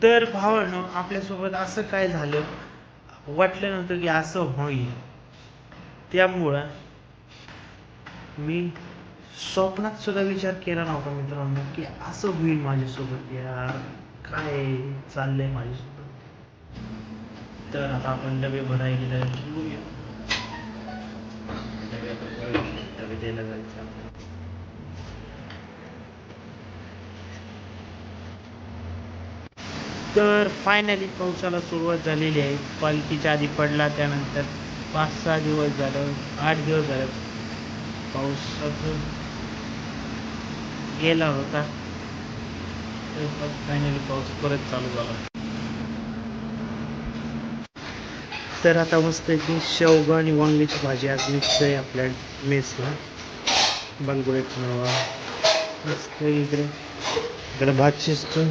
तर भावानो आपल्यासोबत असं काय झालं, वाटलं नव्हतं की असं होईल. त्यामुळं मी स्वप्नात सुद्धा विचार केला नव्हता मित्रांनो की असं होईल माझ्यासोबत. यार काय चाललंय माझ्यासोबत. तर आता आपण डबे भरायला गेलं, डबे द्यायला जायचं. तर फायनली पावसाला सुरुवात झालेली आहे. पालखीच्या आधी पडला, त्यानंतर 5-6 दिवस झालं, 8 दिवस झालं पावसाचं गेला होता. तर फायनली पाऊस परत चालू झाला. तर आता मस्त की शेवगा आणि वांग्याची भाजी आज निघतंय आपल्या मेसला. बनगुडे मस्त इकडे भात शिजतो.